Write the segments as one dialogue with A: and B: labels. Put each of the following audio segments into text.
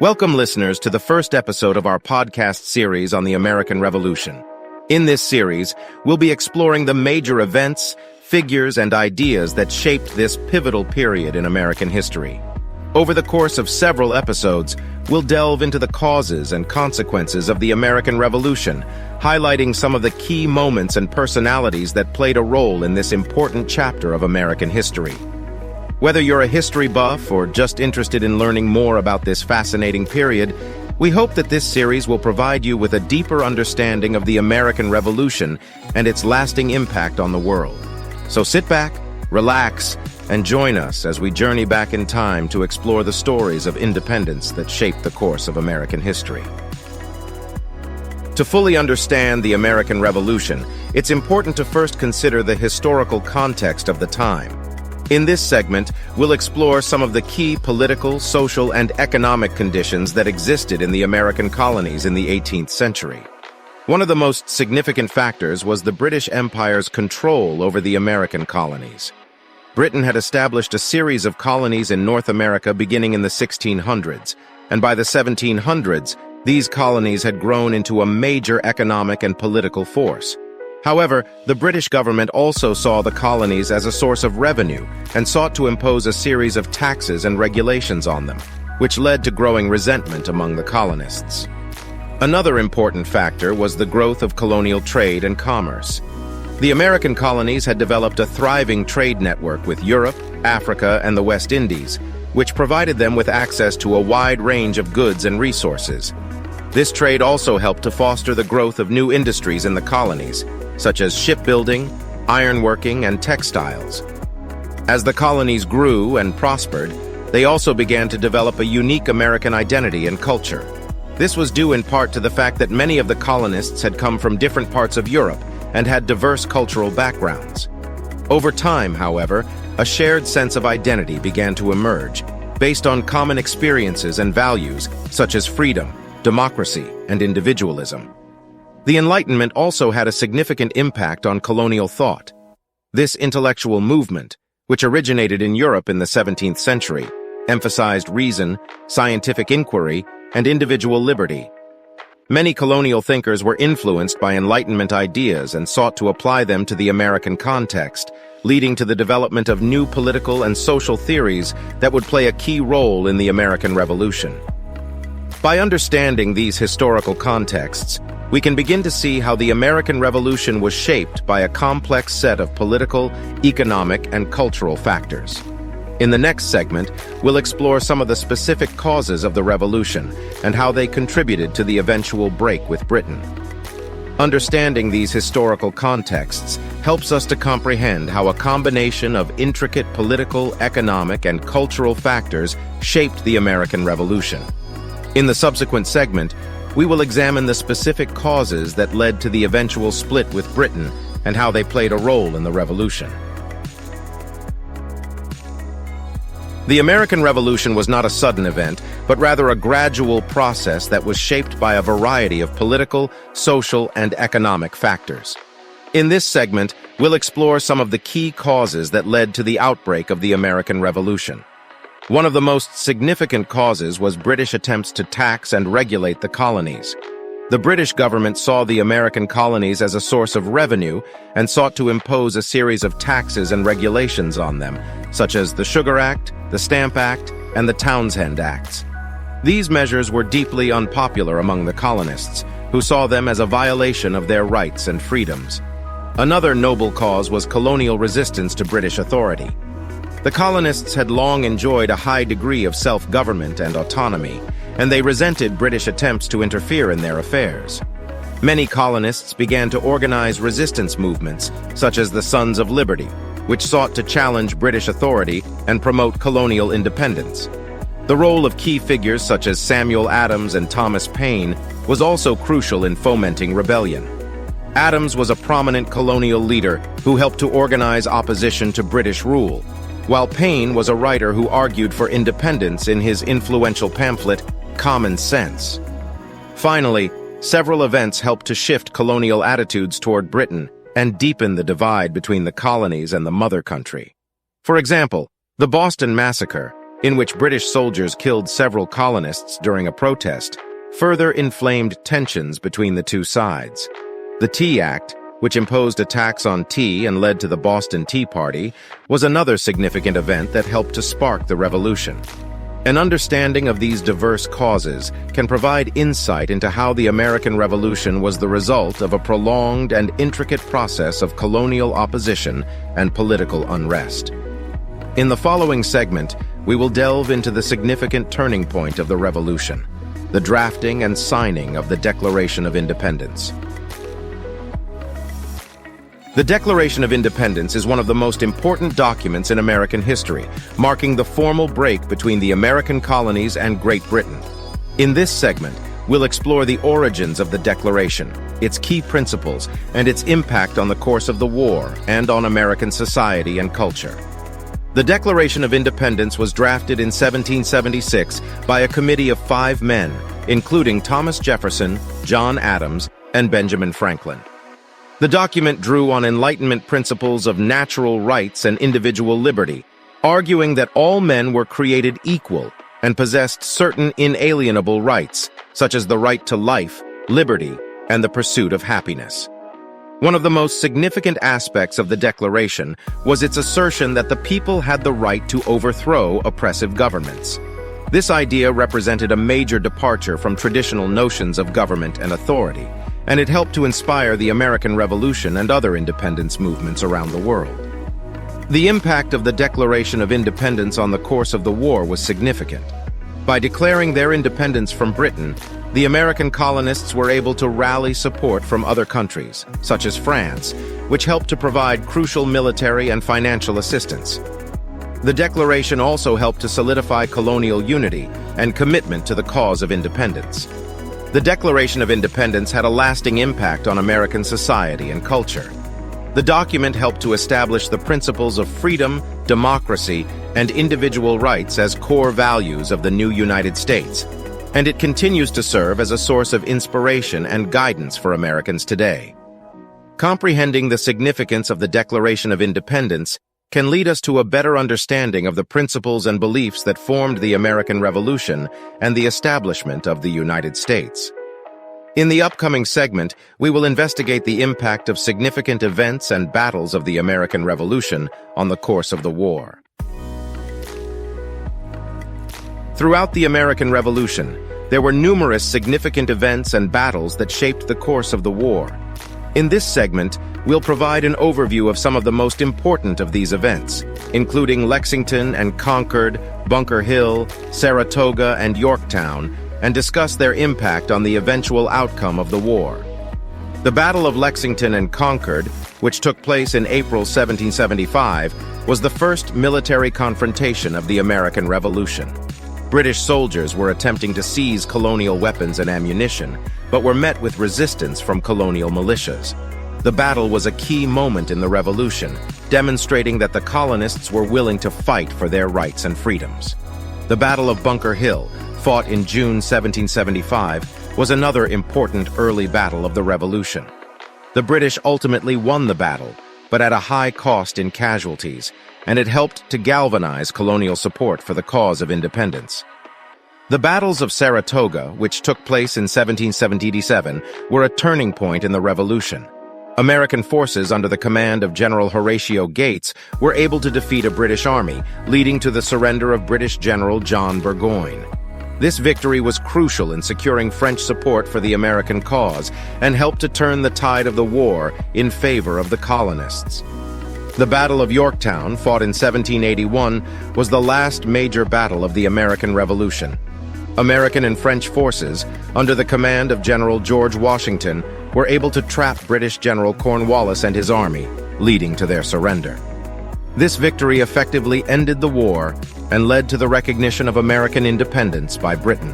A: Welcome, listeners, to the first episode of our podcast series on the American Revolution. In this series, we'll be exploring the major events, figures, and ideas that shaped this pivotal period in American history. Over the course of several episodes, we'll delve into the causes and consequences of the American Revolution, highlighting some of the key moments and personalities that played a role in this important chapter of American history. Whether you're a history buff or just interested in learning more about this fascinating period, we hope that this series will provide you with a deeper understanding of the American Revolution and its lasting impact on the world. So sit back, relax, and join us as we journey back in time to explore the stories of independence that shaped the course of American history. To fully understand the American Revolution, it's important to first consider the historical context of the time. In this segment, we'll explore some of the key political, social, and economic conditions that existed in the American colonies in the 18th century. One of the most significant factors was the British Empire's control over the American colonies. Britain had established a series of colonies in North America beginning in the 1600s, and by the 1700s, these colonies had grown into a major economic and political force. However, the British government also saw the colonies as a source of revenue and sought to impose a series of taxes and regulations on them, which led to growing resentment among the colonists. Another important factor was the growth of colonial trade and commerce. The American colonies had developed a thriving trade network with Europe, Africa, and the West Indies, which provided them with access to a wide range of goods and resources. This trade also helped to foster the growth of new industries in the colonies, such as shipbuilding, ironworking, and textiles. As the colonies grew and prospered, they also began to develop a unique American identity and culture. This was due in part to the fact that many of the colonists had come from different parts of Europe and had diverse cultural backgrounds. Over time, however, a shared sense of identity began to emerge, based on common experiences and values such as freedom, democracy, and individualism. The Enlightenment also had a significant impact on colonial thought. This intellectual movement, which originated in Europe in the 17th century, emphasized reason, scientific inquiry, and individual liberty. Many colonial thinkers were influenced by Enlightenment ideas and sought to apply them to the American context, leading to the development of new political and social theories that would play a key role in the American Revolution. By understanding these historical contexts, we can begin to see how the American Revolution was shaped by a complex set of political, economic, and cultural factors. In the next segment, we'll explore some of the specific causes of the Revolution and how they contributed to the eventual break with Britain. Understanding these historical contexts helps us to comprehend how a combination of intricate political, economic, and cultural factors shaped the American Revolution. In the subsequent segment, we will examine the specific causes that led to the eventual split with Britain and how they played a role in the Revolution. The American Revolution was not a sudden event, but rather a gradual process that was shaped by a variety of political, social, and economic factors. In this segment, we'll explore some of the key causes that led to the outbreak of the American Revolution. One of the most significant causes was British attempts to tax and regulate the colonies. The British government saw the American colonies as a source of revenue and sought to impose a series of taxes and regulations on them, such as the Sugar Act, the Stamp Act, and the Townshend Acts. These measures were deeply unpopular among the colonists, who saw them as a violation of their rights and freedoms. Another noble cause was colonial resistance to British authority. The colonists had long enjoyed a high degree of self-government and autonomy, and they resented British attempts to interfere in their affairs. Many colonists began to organize resistance movements, such as the Sons of Liberty, which sought to challenge British authority and promote colonial independence. The role of key figures such as Samuel Adams and Thomas Paine was also crucial in fomenting rebellion. Adams was a prominent colonial leader who helped to organize opposition to British rule, while Paine was a writer who argued for independence in his influential pamphlet, Common Sense. Finally, several events helped to shift colonial attitudes toward Britain and deepen the divide between the colonies and the mother country. For example, the Boston Massacre, in which British soldiers killed several colonists during a protest, further inflamed tensions between the two sides. The Tea Act, which imposed a tax on tea and led to the Boston Tea Party, was another significant event that helped to spark the revolution. An understanding of these diverse causes can provide insight into how the American Revolution was the result of a prolonged and intricate process of colonial opposition and political unrest. In the following segment, we will delve into the significant turning point of the Revolution, the drafting and signing of the Declaration of Independence. The Declaration of Independence is one of the most important documents in American history, marking the formal break between the American colonies and Great Britain. In this segment, we'll explore the origins of the Declaration, its key principles, and its impact on the course of the war and on American society and culture. The Declaration of Independence was drafted in 1776 by a committee of 5 men, including Thomas Jefferson, John Adams, and Benjamin Franklin. The document drew on Enlightenment principles of natural rights and individual liberty, arguing that all men were created equal and possessed certain inalienable rights, such as the right to life, liberty, and the pursuit of happiness. One of the most significant aspects of the Declaration was its assertion that the people had the right to overthrow oppressive governments. This idea represented a major departure from traditional notions of government and authority, and it helped to inspire the American Revolution and other independence movements around the world. The impact of the Declaration of Independence on the course of the war was significant. By declaring their independence from Britain, the American colonists were able to rally support from other countries, such as France, which helped to provide crucial military and financial assistance. The Declaration also helped to solidify colonial unity and commitment to the cause of independence. The Declaration of Independence had a lasting impact on American society and culture. The document helped to establish the principles of freedom, democracy, and individual rights as core values of the new United States, and it continues to serve as a source of inspiration and guidance for Americans today. Comprehending the significance of the Declaration of Independence can lead us to a better understanding of the principles and beliefs that formed the American Revolution and the establishment of the United States. In the upcoming segment, we will investigate the impact of significant events and battles of the American Revolution on the course of the war. Throughout the American Revolution, there were numerous significant events and battles that shaped the course of the war. In this segment, we'll provide an overview of some of the most important of these events, including Lexington and Concord, Bunker Hill, Saratoga, and Yorktown, and discuss their impact on the eventual outcome of the war. The Battle of Lexington and Concord, which took place in April 1775, was the first military confrontation of the American Revolution. British soldiers were attempting to seize colonial weapons and ammunition, but were met with resistance from colonial militias. The battle was a key moment in the Revolution, demonstrating that the colonists were willing to fight for their rights and freedoms. The Battle of Bunker Hill, fought in June 1775, was another important early battle of the Revolution. The British ultimately won the battle, but at a high cost in casualties, and it helped to galvanize colonial support for the cause of independence. The battles of Saratoga, which took place in 1777, were a turning point in the Revolution. American forces under the command of General Horatio Gates were able to defeat a British army, leading to the surrender of British General John Burgoyne. This victory was crucial in securing French support for the American cause and helped to turn the tide of the war in favor of the colonists. The Battle of Yorktown, fought in 1781, was the last major battle of the American Revolution. American and French forces, under the command of General George Washington, were able to trap British General Cornwallis and his army, leading to their surrender. This victory effectively ended the war and led to the recognition of American independence by Britain.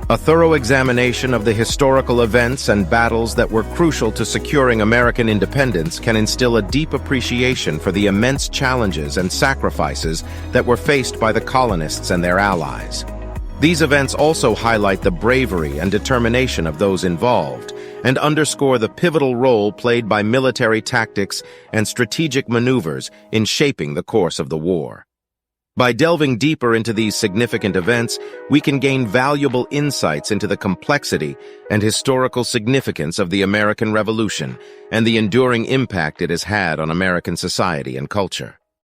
A: A thorough examination of the historical events and battles that were crucial to securing American independence can instill a deep appreciation for the immense challenges and sacrifices that were faced by the colonists and their allies. These events also highlight the bravery and determination of those involved and underscore the pivotal role played by military tactics and strategic maneuvers in shaping the course of the war. By delving deeper into these significant events, we can gain valuable insights into the complexity and historical significance of the American Revolution and the enduring impact it has had on American society and culture.